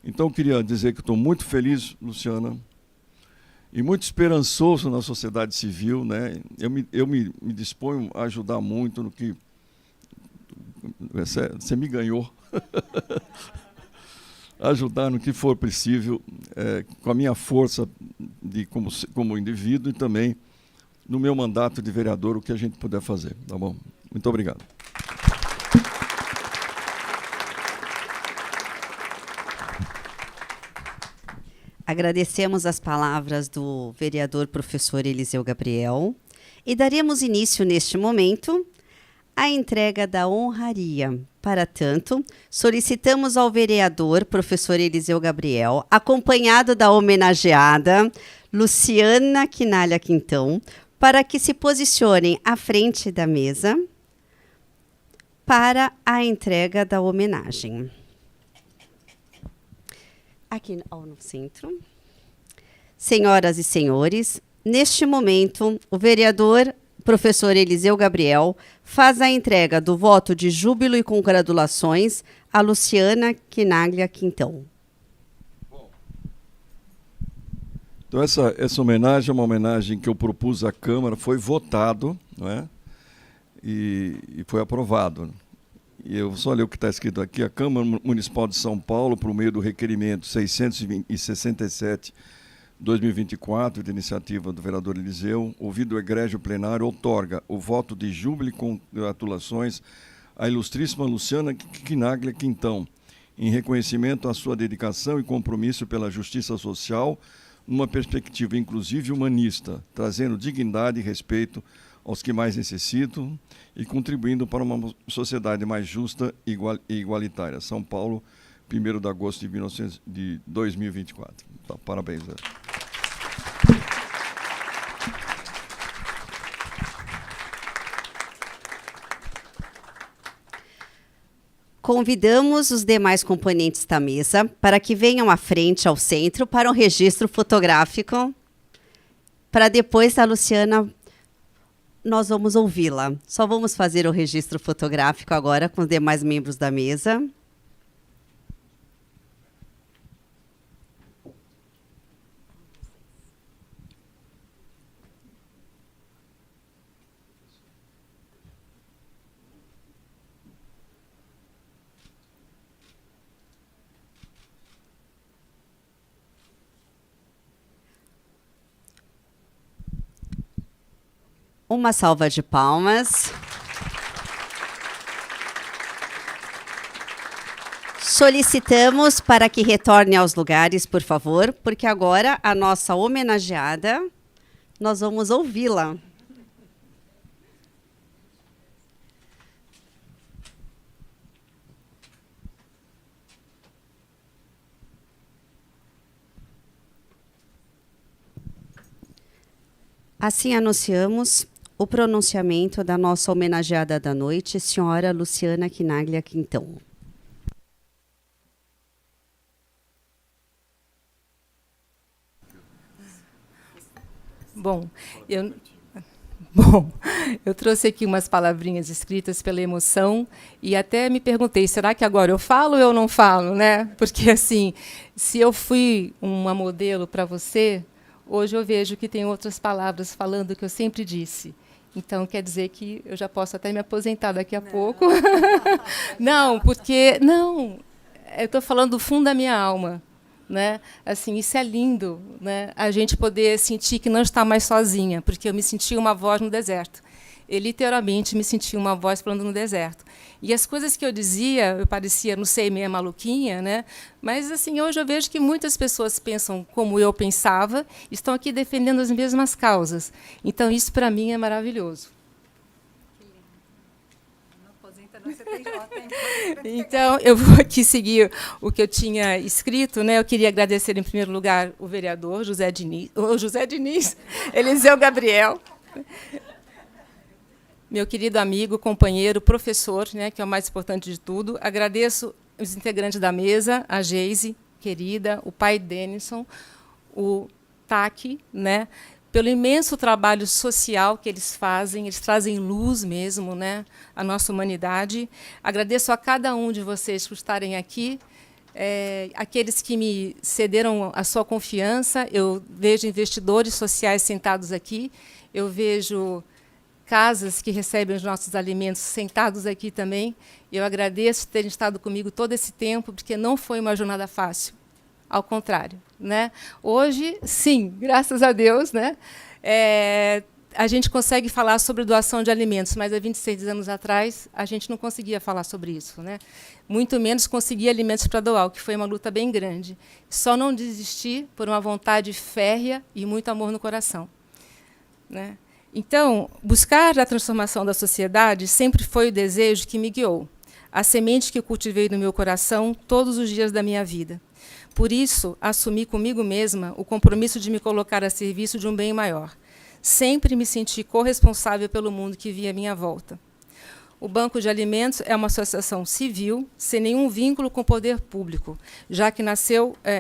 Então, eu queria dizer que estou muito feliz, Luciana, e muito esperançoso na sociedade civil, né? Eu me disponho a ajudar muito no que... Você me ganhou. Ajudar no que for possível, com a minha força como indivíduo e também no meu mandato de vereador, o que a gente puder fazer. Tá bom? Muito obrigado. Agradecemos as palavras do vereador professor Eliseu Gabriel e daremos início neste momento à entrega da honraria. Para tanto, solicitamos ao vereador professor Eliseu Gabriel, acompanhado da homenageada Luciana Quinalha Quintão, para que se posicionem à frente da mesa para a entrega da homenagem. Aqui no centro. Senhoras e senhores, neste momento, o vereador professor Eliseu Gabriel faz a entrega do voto de júbilo e congratulações a Luciana Quinalha Quintão. Então, essa homenagem é uma homenagem que eu propus à Câmara, foi votado, não é? E foi aprovado. E eu só ler o que está escrito aqui. A Câmara Municipal de São Paulo, por meio do requerimento 667/2024, de iniciativa do vereador Eliseu, ouvido o egrégio plenário, outorga o voto de júbilo e congratulações à ilustríssima Luciana Quinalha Quintão, em reconhecimento à sua dedicação e compromisso pela justiça social, numa perspectiva inclusiva e humanista, trazendo dignidade e respeito aos que mais necessitam e contribuindo para uma sociedade mais justa e igualitária. São Paulo, 1º de agosto de 2024. Tá, parabéns. Convidamos os demais componentes da mesa para que venham à frente, ao centro, para um registro fotográfico, para depois a Luciana, nós vamos ouvi-la. Só vamos fazer o registro fotográfico agora com os demais membros da mesa. Uma salva de palmas. Solicitamos para que retorne aos lugares, por favor, porque agora a nossa homenageada, nós vamos ouvi-la. Assim anunciamos o pronunciamento da nossa homenageada da noite, senhora Luciana Quinalha Quintão. Bom, eu trouxe aqui umas palavrinhas escritas pela emoção e até me perguntei, será que agora eu falo ou eu não falo, né? Porque, assim, se eu fui uma modelo para você, hoje eu vejo que tem outras palavras falando o que eu sempre disse. Então, quer dizer que eu já posso até me aposentar daqui a pouco. Não, porque... Não, eu estou falando do fundo da minha alma. Né? Assim, isso é lindo, né? A gente poder sentir que não está mais sozinha, porque eu me senti uma voz no deserto. Eu, literalmente, me senti uma voz falando no deserto. E as coisas que eu dizia, eu parecia, não sei, meio maluquinha, né? Mas assim, hoje eu vejo que muitas pessoas pensam como eu pensava, estão aqui defendendo as mesmas causas. Então, isso, para mim, é maravilhoso. Então, eu vou aqui seguir o que eu tinha escrito, né? Eu queria agradecer, em primeiro lugar, o vereador José Diniz, Eliseu Gabriel, meu querido amigo, companheiro, professor, né, que é o mais importante de tudo. Agradeço os integrantes da mesa, a Geise, querida, o pai Denison, o Taki, né, pelo imenso trabalho social que eles fazem, eles trazem luz mesmo, né, à nossa humanidade. Agradeço a cada um de vocês por estarem aqui, aqueles que me cederam a sua confiança. Eu vejo investidores sociais sentados aqui, eu vejo casas que recebem os nossos alimentos sentados aqui também. Eu agradeço terem estado comigo todo esse tempo, porque não foi uma jornada fácil. Ao contrário, né? Hoje, sim, graças a Deus, né? A gente consegue falar sobre doação de alimentos, mas há 26 anos atrás a gente não conseguia falar sobre isso, né? Muito menos conseguir alimentos para doar, o que foi uma luta bem grande. Só não desisti por uma vontade férrea e muito amor no coração, né? Então, buscar a transformação da sociedade sempre foi o desejo que me guiou, a semente que eu cultivei no meu coração todos os dias da minha vida. Por isso, assumi comigo mesma o compromisso de me colocar a serviço de um bem maior. Sempre me senti corresponsável pelo mundo que via à minha volta. O Banco de Alimentos é uma associação civil, sem nenhum vínculo com o poder público,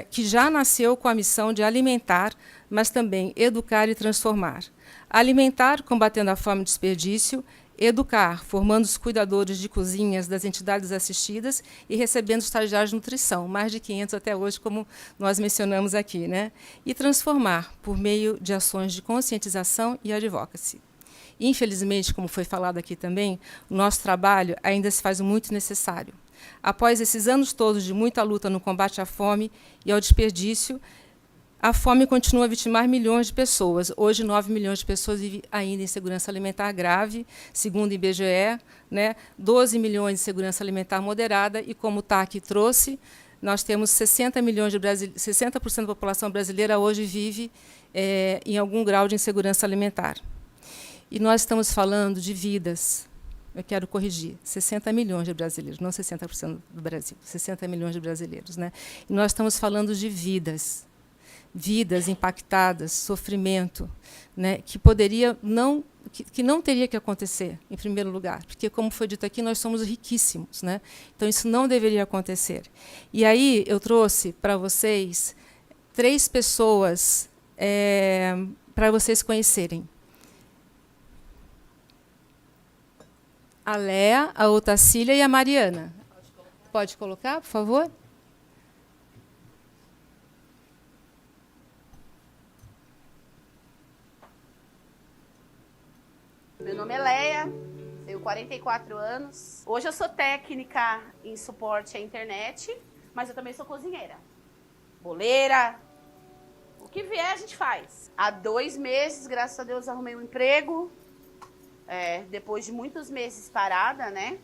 que já nasceu com a missão de alimentar, mas também educar e transformar. Alimentar, combatendo a fome e o desperdício; educar, formando os cuidadores de cozinhas das entidades assistidas e recebendo estagiários de nutrição, mais de 500 até hoje, como nós mencionamos aqui, né? E transformar, por meio de ações de conscientização e advocacy. Infelizmente, como foi falado aqui também, o nosso trabalho ainda se faz muito necessário. Após esses anos todos de muita luta no combate à fome e ao desperdício, a fome continua a vitimar milhões de pessoas. Hoje, 9 milhões de pessoas vivem ainda em insegurança alimentar grave, segundo o IBGE, né? 12 milhões de insegurança alimentar moderada, e como o TAC trouxe, nós temos 60% da população brasileira hoje vive em algum grau de insegurança alimentar. E nós estamos falando de vidas. Eu quero corrigir, 60 milhões de brasileiros, não 60% do Brasil, 60 milhões de brasileiros, né? E nós estamos falando de vidas impactadas, sofrimento, né, que não teria que acontecer, em primeiro lugar, porque, como foi dito aqui, nós somos riquíssimos, né? Então isso não deveria acontecer. E aí eu trouxe para vocês 3 pessoas para vocês conhecerem: a Léa, a Otacília e a Mariana. Pode colocar, por favor? Meu nome é Léa, tenho 44 anos. Hoje eu sou técnica em suporte à internet, mas eu também sou cozinheira. Boleira, o que vier a gente faz. Há 2 meses, graças a Deus, arrumei um emprego. Depois de muitos meses parada, né?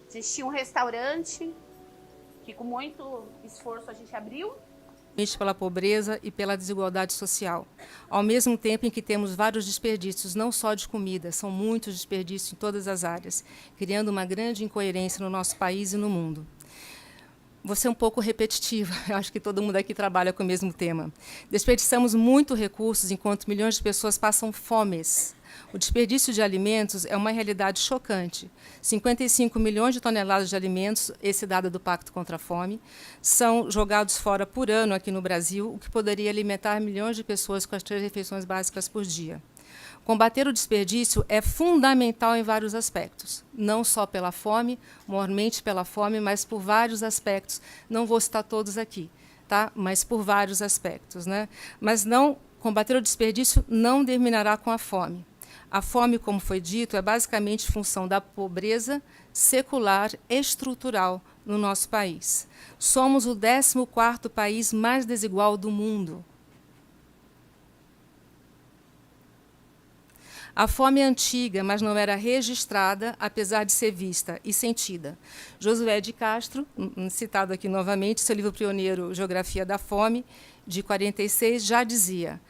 A gente tinha um restaurante que com muito esforço a gente abriu. Pela pobreza e pela desigualdade social, ao mesmo tempo em que temos vários desperdícios, não só de comida, são muitos desperdícios em todas as áreas, criando uma grande incoerência no nosso país e no mundo. Vou ser um pouco repetitiva, eu acho que todo mundo aqui trabalha com o mesmo tema. Desperdiçamos muito recursos enquanto milhões de pessoas passam fomes. O desperdício de alimentos é uma realidade chocante. 55 milhões de toneladas de alimentos, esse dado do Pacto contra a Fome, são jogados fora por ano aqui no Brasil, o que poderia alimentar milhões de pessoas com as 3 refeições básicas por dia. Combater o desperdício é fundamental em vários aspectos, não só pela fome, mormente pela fome, mas por vários aspectos. Não vou citar todos aqui, tá? Mas por vários aspectos, né? Mas não combater o desperdício não terminará com a fome. A fome, como foi dito, é basicamente função da pobreza secular estrutural no nosso país. Somos o 14º país mais desigual do mundo. A fome é antiga, mas não era registrada, apesar de ser vista e sentida. Josué de Castro, citado aqui novamente, seu livro pioneiro Geografia da Fome, de 46, já dizia: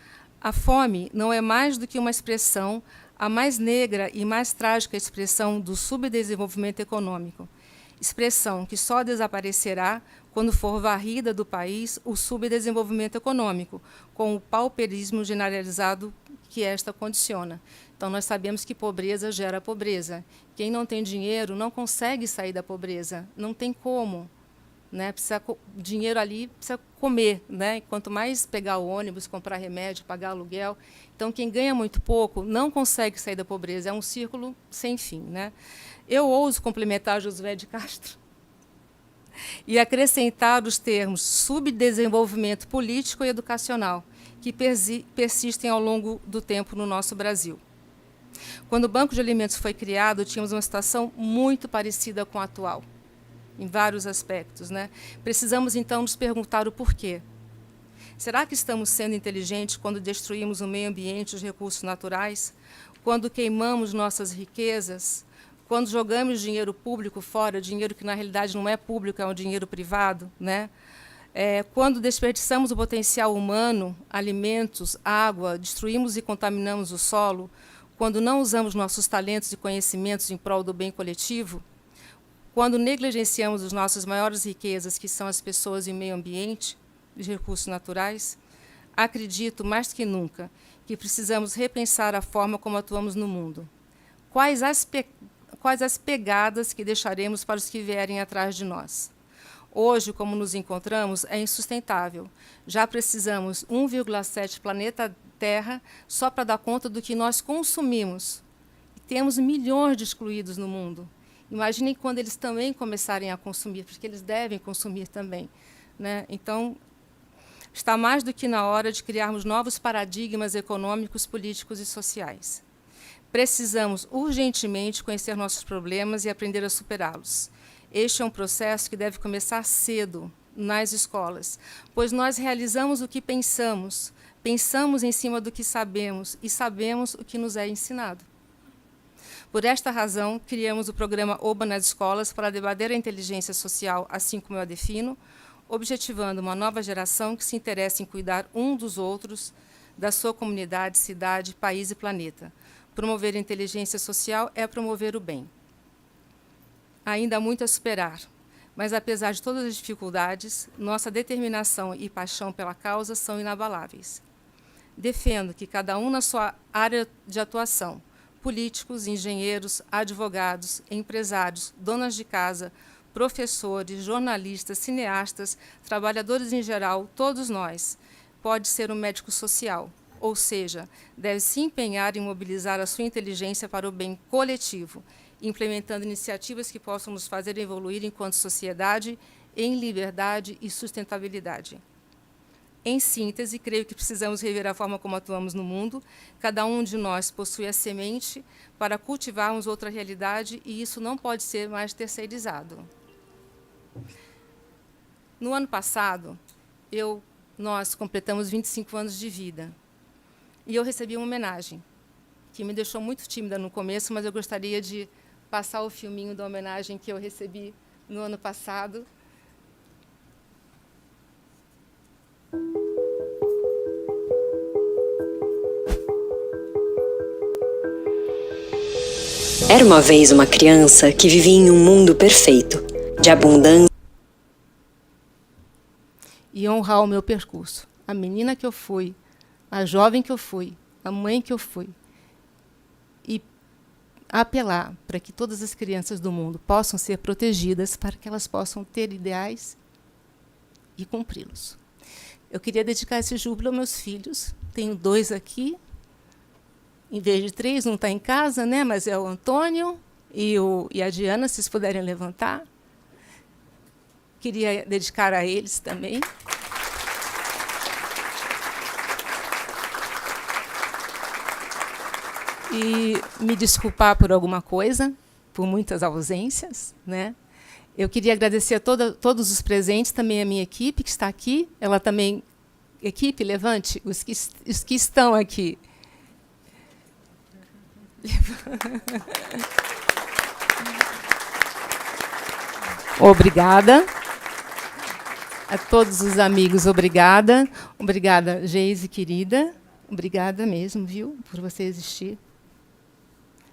a fome não é mais do que uma expressão, a mais negra e mais trágica expressão do subdesenvolvimento econômico, expressão que só desaparecerá quando for varrida do país o subdesenvolvimento econômico, com o pauperismo generalizado que esta condiciona. Então, nós sabemos que pobreza gera pobreza. Quem não tem dinheiro não consegue sair da pobreza, não tem como. Né? Dinheiro ali precisa comer, né? Quanto mais pegar o ônibus, comprar remédio, pagar aluguel. Então, quem ganha muito pouco não consegue sair da pobreza. É um círculo sem fim. Né? Eu ouso complementar Josué de Castro e acrescentar os termos subdesenvolvimento político e educacional, que persistem ao longo do tempo no nosso Brasil. Quando o Banco de Alimentos foi criado, tínhamos uma situação muito parecida com a atual, em vários aspectos. Né? Precisamos, então, nos perguntar o porquê. Será que estamos sendo inteligentes quando destruímos o meio ambiente e os recursos naturais? Quando queimamos nossas riquezas? Quando jogamos dinheiro público fora, dinheiro que, na realidade, não é público, é um dinheiro privado? Né? Quando desperdiçamos o potencial humano, alimentos, água, destruímos e contaminamos o solo, quando não usamos nossos talentos e conhecimentos em prol do bem coletivo, quando negligenciamos as nossas maiores riquezas, que são as pessoas e o meio ambiente, os recursos naturais, acredito, mais que nunca, que precisamos repensar a forma como atuamos no mundo. Quais as pegadas que deixaremos para os que vierem atrás de nós? Hoje, como nos encontramos, é insustentável. Já precisamos 1,7 planeta Terra só para dar conta do que nós consumimos. E temos milhões de excluídos no mundo. Imaginem quando eles também começarem a consumir, porque eles devem consumir também. Né? Então, está mais do que na hora de criarmos novos paradigmas econômicos, políticos e sociais. Precisamos urgentemente conhecer nossos problemas e aprender a superá-los. Este é um processo que deve começar cedo, nas escolas, pois nós realizamos o que pensamos, pensamos em cima do que sabemos e sabemos o que nos é ensinado. Por esta razão, criamos o programa OBA nas escolas para debater a inteligência social, assim como eu a defino, objetivando uma nova geração que se interessa em cuidar um dos outros, da sua comunidade, cidade, país e planeta. Promover a inteligência social é promover o bem. Ainda há muito a superar, mas, apesar de todas as dificuldades, nossa determinação e paixão pela causa são inabaláveis. Defendo que cada um na sua área de atuação, políticos, engenheiros, advogados, empresários, donas de casa, professores, jornalistas, cineastas, trabalhadores em geral, todos nós, pode ser um médico social, ou seja, deve se empenhar em mobilizar a sua inteligência para o bem coletivo, implementando iniciativas que possam nos fazer evoluir enquanto sociedade em liberdade e sustentabilidade. Em síntese, creio que precisamos rever a forma como atuamos no mundo. Cada um de nós possui a semente para cultivarmos outra realidade e isso não pode ser mais terceirizado. No ano passado, nós completamos 25 anos de vida e eu recebi uma homenagem que me deixou muito tímida no começo, mas eu gostaria de passar o filminho da homenagem que eu recebi no ano passado. Era uma vez uma criança que vivia em um mundo perfeito, de abundância. E honrar o meu percurso, a menina que eu fui, a jovem que eu fui, a mãe que eu fui. E apelar para que todas as crianças do mundo possam ser protegidas, para que elas possam ter ideais e cumpri-los. Eu queria dedicar esse júbilo aos meus filhos. Tenho 2 aqui. Em vez de 3, um está em casa, né? Mas é o Antônio e a Diana, se vocês puderem levantar. Queria dedicar a eles também. e me desculpar por alguma coisa, por muitas ausências, né? Eu queria agradecer a todos os presentes, também a minha equipe que está aqui. Ela também... Equipe, levante os que estão aqui. Obrigada. A todos os amigos, obrigada. Obrigada, Geise, querida. Obrigada mesmo, viu, por você existir.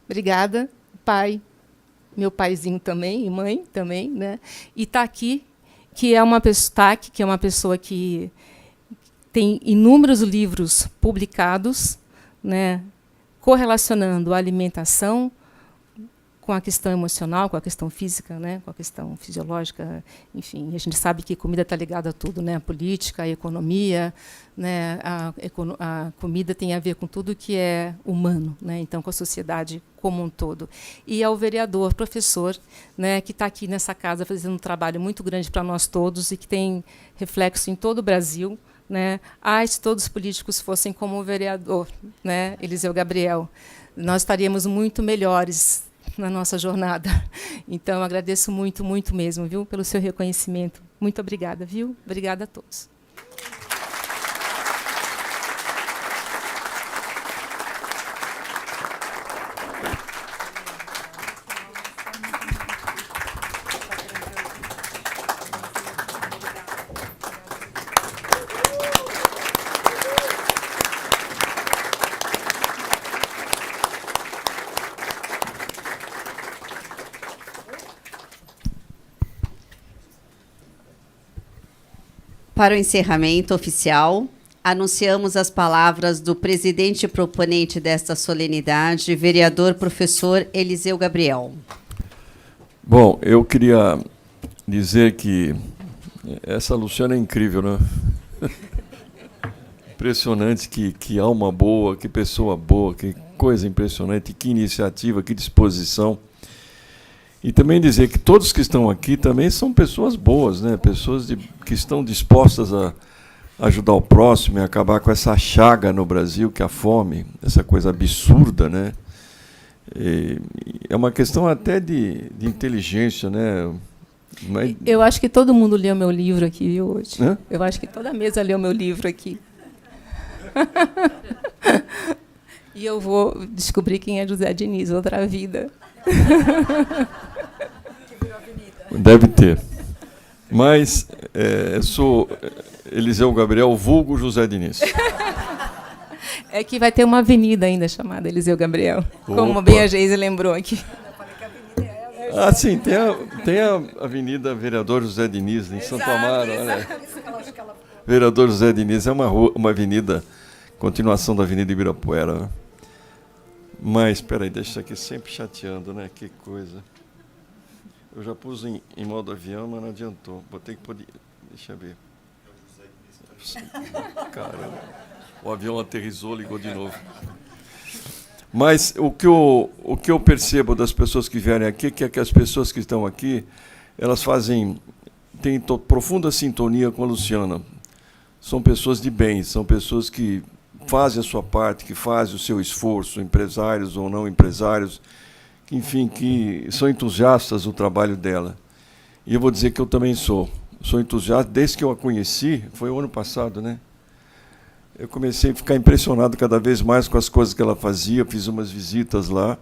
Obrigada, pai, meu paizinho também, e mãe também, né? E Taki, que é uma pessoa que tem inúmeros livros publicados, né, correlacionando a alimentação com a questão emocional, com a questão física, né, com a questão fisiológica, enfim, a gente sabe que comida está ligada a tudo, né, a política, a economia, né, a comida tem a ver com tudo que é humano, né, então com a sociedade como um todo. E ao vereador, professor, né, que está aqui nessa casa fazendo um trabalho muito grande para nós todos e que tem reflexo em todo o Brasil, né? Se todos os políticos fossem como o vereador, né, Eliseu Gabriel, nós estaríamos muito melhores na nossa jornada. Então, agradeço muito, muito mesmo, viu, pelo seu reconhecimento. Muito obrigada, viu? Obrigada a todos. Para o encerramento oficial, anunciamos as palavras do presidente e proponente desta solenidade, vereador professor Eliseu Gabriel. Bom, eu queria dizer que essa Luciana é incrível, né? Impressionante, que alma boa, que pessoa boa, que coisa impressionante, que iniciativa, que disposição. E também dizer que todos que estão aqui também são pessoas boas, né? Pessoas que estão dispostas a ajudar o próximo e acabar com essa chaga no Brasil, que é a fome, essa coisa absurda, né? E é uma questão até de inteligência, né? Mas... Eu acho que todo mundo leu meu livro aqui hoje. Hã? Eu acho que toda a mesa leu meu livro aqui. E eu vou descobrir quem é José Diniz, outra vida. Deve ter. Mas sou Eliseu Gabriel, vulgo José Diniz. É que vai ter uma avenida ainda chamada Eliseu Gabriel, como Opa. bem a Geise lembrou aqui. Ah, sim, tem a Avenida Vereador José Diniz, em Santo Amaro. Olha. Vereador José Diniz é uma avenida, continuação da Avenida Ibirapuera. Né? Mas, espera aí, deixa isso aqui sempre chateando, né? Que coisa. Eu já pus em modo avião, mas não adiantou. Vou ter que pôr... Deixa eu ver. Caramba. O avião aterrissou, ligou de novo. Mas o que eu percebo das pessoas que vierem aqui, que é que as pessoas que estão aqui, elas têm profunda sintonia com a Luciana. São pessoas de bem, são pessoas que fazem a sua parte, que fazem o seu esforço, empresários ou não empresários, que, enfim, que são entusiastas do trabalho dela. E eu vou dizer que eu também sou entusiasta, desde que eu a conheci, foi o ano passado, né? Eu comecei a ficar impressionado cada vez mais com as coisas que ela fazia, fiz umas visitas lá,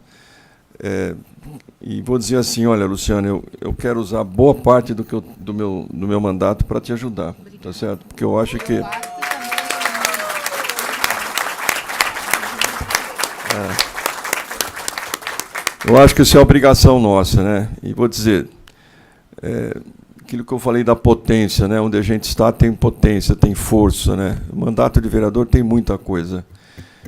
e vou dizer assim, olha, Luciana, eu quero usar boa parte do meu mandato para te ajudar, tá certo? Porque eu acho que... Eu acho que isso é obrigação nossa, né? E vou dizer, aquilo que eu falei da potência, né? Onde a gente está tem potência, tem força, né? O mandato de vereador tem muita coisa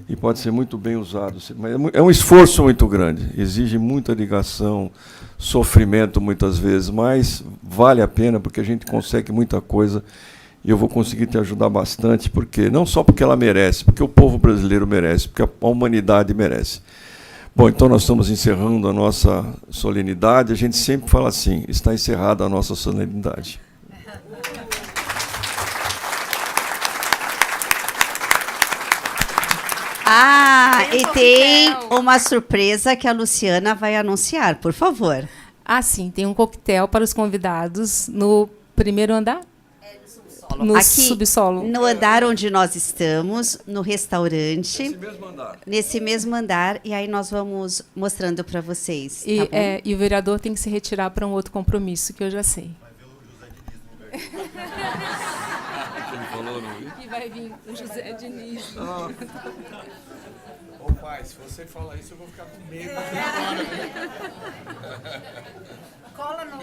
e pode ser muito bem usado, mas é um esforço muito grande, exige muita ligação, sofrimento muitas vezes, mas vale a pena porque a gente consegue muita coisa e eu vou conseguir te ajudar bastante, porque não só porque ela merece, porque o povo brasileiro merece, porque a humanidade merece. Bom, então nós estamos encerrando a nossa solenidade. A gente sempre fala assim, está encerrada a nossa solenidade. Ah, Tem um e tem coquetel. uma surpresa que a Luciana vai anunciar, por favor. Ah, sim, tem um coquetel para os convidados no primeiro andar? No Aqui, subsolo. no andar onde nós estamos, no restaurante. Esse mesmo andar. Nesse mesmo andar, e aí nós vamos mostrando para vocês. E, Tá bom? e o vereador tem que se retirar para um outro compromisso, que eu já sei. Ele falou, não viu? E vai vir o José Diniz. Ô pai, se você falar isso, eu vou ficar com medo. Cola no